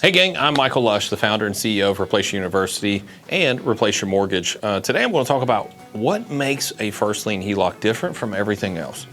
Hey gang, I'm Michael Lush, the founder and CEO of Replace Your University and Replace Your Mortgage. Today I'm going to talk about what makes a first lien HELOC different from everything else.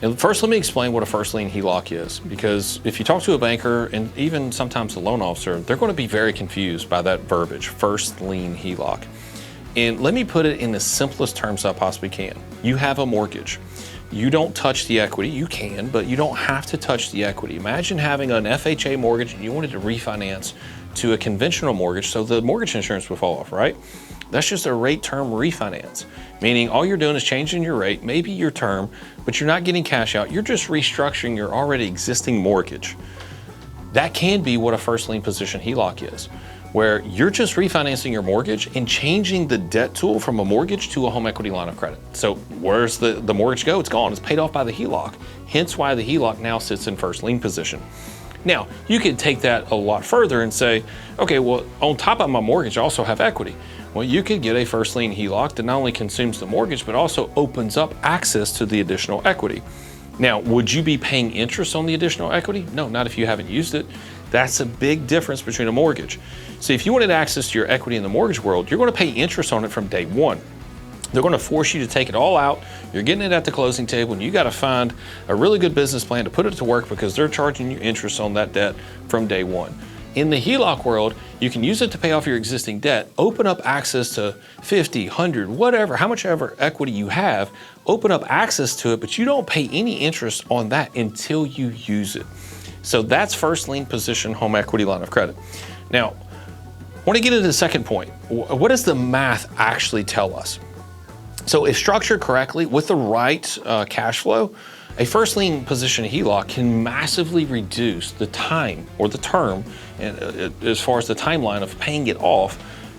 And first, let me explain what a first lien HELOC is, because if you talk to a banker and even sometimes a loan officer, they're going to be very confused by that verbiage, first lien HELOC. And let me put it in the simplest terms I possibly can. You have a mortgage. You don't touch the equity. You can, but you don't have to touch the equity. Imagine having an FHA mortgage and you wanted to refinance to a conventional mortgage, so the mortgage insurance would fall off, right? That's just a rate term refinance, meaning all you're doing is changing your rate, maybe your term, but you're not getting cash out. You're just restructuring your already existing mortgage. That can be what a first lien position HELOC is, where you're just refinancing your mortgage and changing the debt tool from a mortgage to a home equity line of credit. So where's the mortgage go? It's gone. It's paid off by the HELOC, hence why the HELOC now sits in first lien position. Now, you could take that a lot further and say, okay, well, on top of my mortgage, I also have equity. Well, you could get a first lien HELOC that not only consumes the mortgage, but also opens up access to the additional equity. Now, would you be paying interest on the additional equity? No, not if you haven't used it. That's a big difference between a mortgage. So if you wanted access to your equity in the mortgage world, you're going to pay interest on it from day one. They're going to force you to take it all out. You're getting it at the closing table, and you got to find a really good business plan to put it to work, because they're charging you interest on that debt from day one. In the HELOC world, you can use it to pay off your existing debt, open up access to 50, 100, whatever, how much ever equity you have, open up access to it, but you don't pay any interest on that until you use it. So that's first lien position home equity line of credit. Now, I want to get into the second point. What does the math actually tell us? So if structured correctly with the right cash flow, a first lien position HELOC can massively reduce the time or the term, and as far as the timeline of paying it off,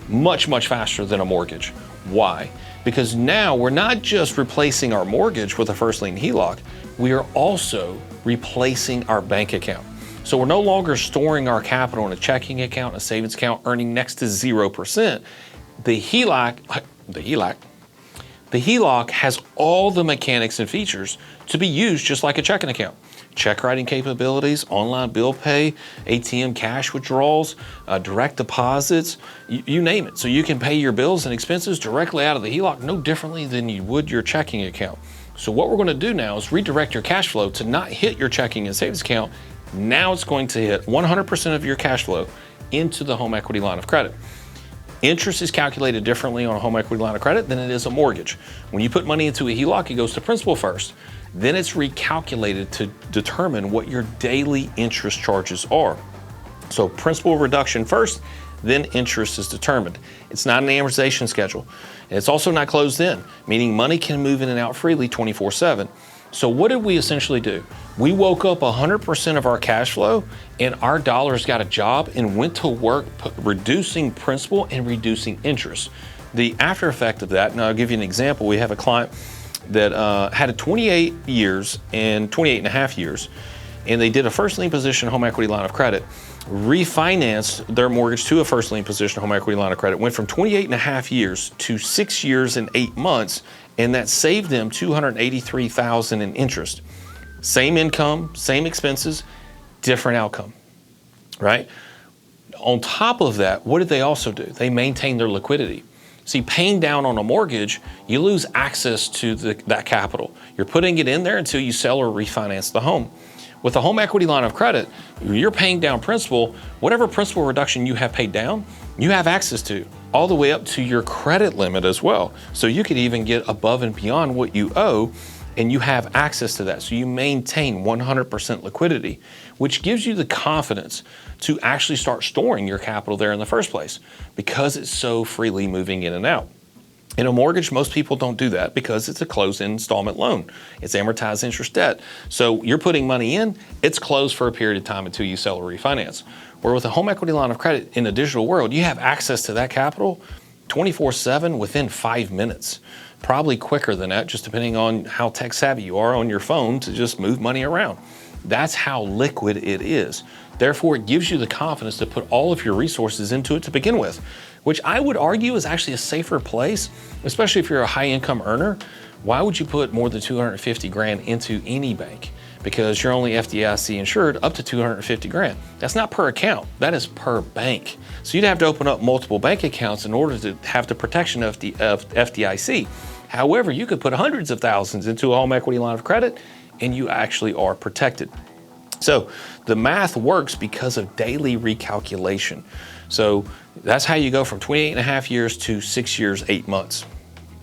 much, much faster than a mortgage. Why? Because now we're not just replacing our mortgage with a first lien HELOC, we are also replacing our bank account. So we're no longer storing our capital in a checking account, a savings account, earning next to 0%. The HELOC has all the mechanics and features to be used just like a checking account. Check writing capabilities, online bill pay, ATM cash withdrawals, direct deposits, you name it. So you can pay your bills and expenses directly out of the HELOC, no differently than you would your checking account. So what we're going to do now is redirect your cash flow to not hit your checking and savings account. Now it's going to hit 100% of your cash flow into the home equity line of credit. Interest is calculated differently on a home equity line of credit than it is a mortgage. When you put money into a HELOC, it goes to principal first. Then it's recalculated to determine what your daily interest charges are. So principal reduction first, then interest is determined. It's not an amortization schedule. And it's also not closed in, meaning money can move in and out freely 24/7. So what did we essentially do? We woke up 100% of our cash flow, and our dollars got a job and went to work reducing principal and reducing interest. The after effect of that, and I'll give you an example. We have a client that had a 28 and a half years, and they did a first lien position home equity line of credit, refinanced their mortgage to a first lien position home equity line of credit, went from 28 and a half years to 6 years and 8 months, and that saved them $283,000 in interest. Same income, same expenses, different outcome, right? On top of that, what did they also do? They maintained their liquidity. See, paying down on a mortgage, you lose access to that capital. You're putting it in there until you sell or refinance the home. With a home equity line of credit, you're paying down principal. Whatever principal reduction you have paid down, you have access to, all the way up to your credit limit as well. So you could even get above and beyond what you owe, and you have access to that. So you maintain 100% liquidity, which gives you the confidence to actually start storing your capital there in the first place, because it's so freely moving in and out. In a mortgage, most people don't do that because it's a closed-end installment loan. It's amortized interest debt. So you're putting money in, it's closed for a period of time until you sell or refinance. Where with a home equity line of credit in a digital world, you have access to that capital 24/7 within 5 minutes. Probably quicker than that, just depending on how tech savvy you are on your phone to just move money around. That's how liquid it is. Therefore, it gives you the confidence to put all of your resources into it to begin with, which I would argue is actually a safer place, especially if you're a high income earner. Why would you put more than 250 grand into any bank? because you're only FDIC insured up to 250 grand. That's not per account, that is per bank. So you'd have to open up multiple bank accounts in order to have the protection of FDIC. However, you could put hundreds of thousands into a home equity line of credit and you actually are protected. So the math works because of daily recalculation. So that's how you go from 28 and a half years to 6 years, 8 months.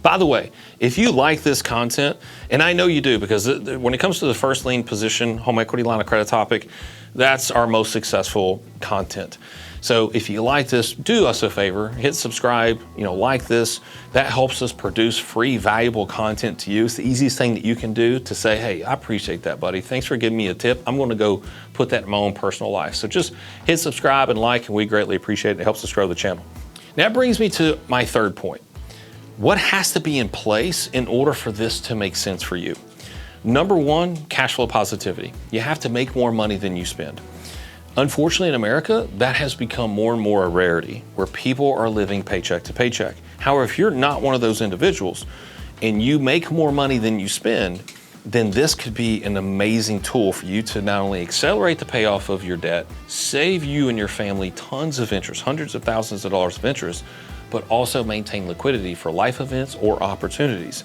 By the way, if you like this content, and I know you do, because when it comes to the first lien position, home equity line of credit topic, that's our most successful content. So if you like this, do us a favor, hit subscribe, like this. That helps us produce free, valuable content to you. It's the easiest thing that you can do to say, hey, I appreciate that, buddy. Thanks for giving me a tip. I'm going to go put that in my own personal life. So just hit subscribe and like, and we greatly appreciate it. It helps us grow the channel. Now, that brings me to my third point. What has to be in place in order for this to make sense for you? Number one, cash flow positivity. You have to make more money than you spend. Unfortunately, in America, that has become more and more a rarity, where people are living paycheck to paycheck. However, if you're not one of those individuals and you make more money than you spend, then this could be an amazing tool for you to not only accelerate the payoff of your debt, save you and your family tons of interest, hundreds of thousands of dollars of interest, but also maintain liquidity for life events or opportunities.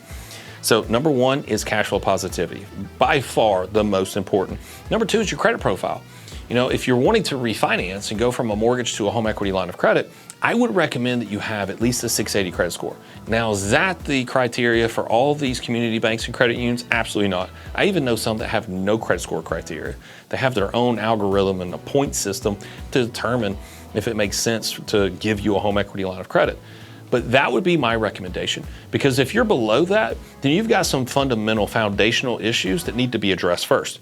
So number one is cash flow positivity, by far the most important. Number two is your credit profile. If you're wanting to refinance and go from a mortgage to a home equity line of credit, I would recommend that you have at least a 680 credit score. Now, is that the criteria for all of these community banks and credit unions? Absolutely not. I even know some that have no credit score criteria. They have their own algorithm and a point system to determine if it makes sense to give you a home equity line of credit. But that would be my recommendation, because if you're below that, then you've got some fundamental foundational issues that need to be addressed first.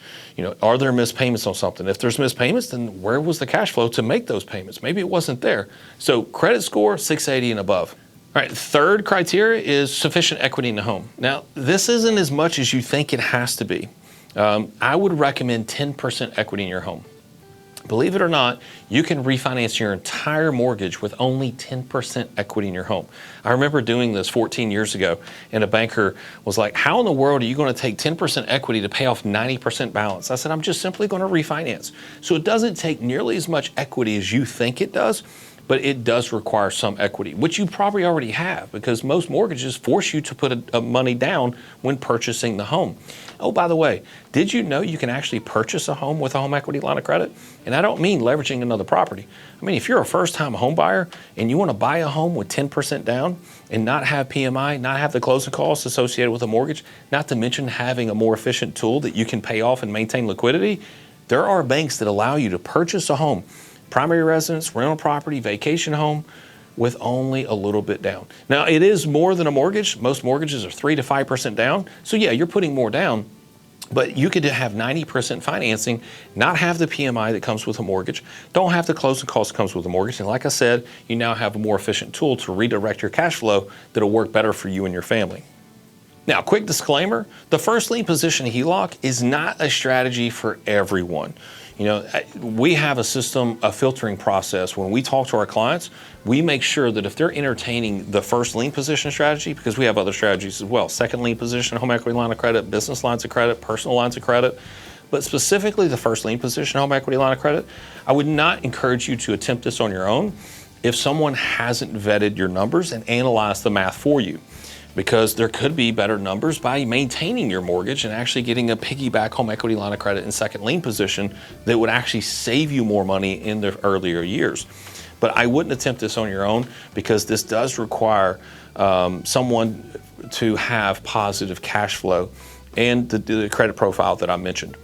Are there missed payments on something? If there's missed payments, then where was the cash flow to make those payments? Maybe it wasn't there. So credit score, 680 and above. All right, third criteria is sufficient equity in the home. Now, this isn't as much as you think it has to be. I would recommend 10% equity in your home. Believe it or not, you can refinance your entire mortgage with only 10% equity in your home. I remember doing this 14 years ago, and a banker was like, how in the world are you going to take 10% equity to pay off 90% balance? I said, I'm just simply going to refinance. So it doesn't take nearly as much equity as you think it does, but it does require some equity, which you probably already have, because most mortgages force you to put money down when purchasing the home. Oh, by the way, did you know you can actually purchase a home with a home equity line of credit? And I don't mean leveraging another property. I mean, if you're a first-time home buyer and you want to buy a home with 10% down and not have PMI, not have the closing costs associated with a mortgage, not to mention having a more efficient tool that you can pay off and maintain liquidity, there are banks that allow you to purchase a home, primary residence, rental property, vacation home, with only a little bit down. Now, it is more than a mortgage. Most mortgages are 3 to 5% down. So yeah, you're putting more down, but you could have 90% financing, not have the PMI that comes with a mortgage, don't have the closing costs that comes with a mortgage. And like I said, you now have a more efficient tool to redirect your cash flow that'll work better for you and your family. Now, quick disclaimer, the first lien position HELOC is not a strategy for everyone. We have a system, a filtering process. When we talk to our clients, we make sure that if they're entertaining the first lien position strategy, because we have other strategies as well, second lien position, home equity line of credit, business lines of credit, personal lines of credit, but specifically the first lien position, home equity line of credit, I would not encourage you to attempt this on your own if someone hasn't vetted your numbers and analyzed the math for you. Because there could be better numbers by maintaining your mortgage and actually getting a piggyback home equity line of credit in second lien position that would actually save you more money in the earlier years. But I wouldn't attempt this on your own, because this does require someone to have positive cash flow and the credit profile that I mentioned.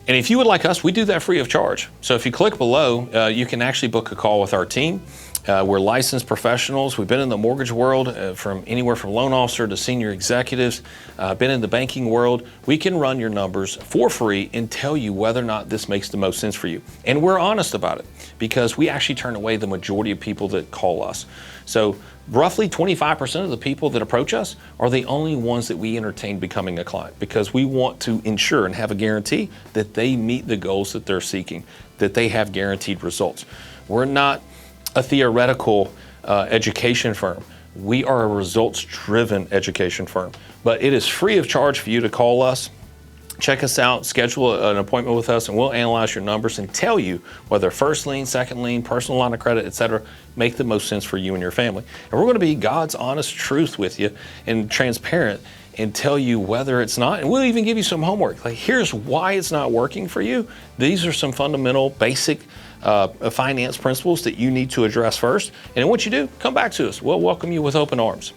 And if you would like us, we do that free of charge. So if you click below, you can actually book a call with our team. We're licensed professionals. We've been in the mortgage world from anywhere from loan officer to senior executives, been in the banking world. We can run your numbers for free and tell you whether or not this makes the most sense for you. And we're honest about it, because we actually turn away the majority of people that call us. So roughly 25% of the people that approach us are the only ones that we entertain becoming a client, because we want to ensure and have a guarantee that they meet the goals that they're seeking, that they have guaranteed results. We're not a theoretical education firm. We are a results-driven education firm, but it is free of charge for you to call us check us out, schedule an appointment with us, and we'll analyze your numbers and tell you whether first lien, second lien, personal line of credit, etc., make the most sense for you and your family. And we're going to be God's honest truth with you and transparent and tell you whether it's not. And we'll even give you some homework. Like, here's why it's not working for you. These are some fundamental, basic finance principles that you need to address first. And once you do, come back to us. We'll welcome you with open arms.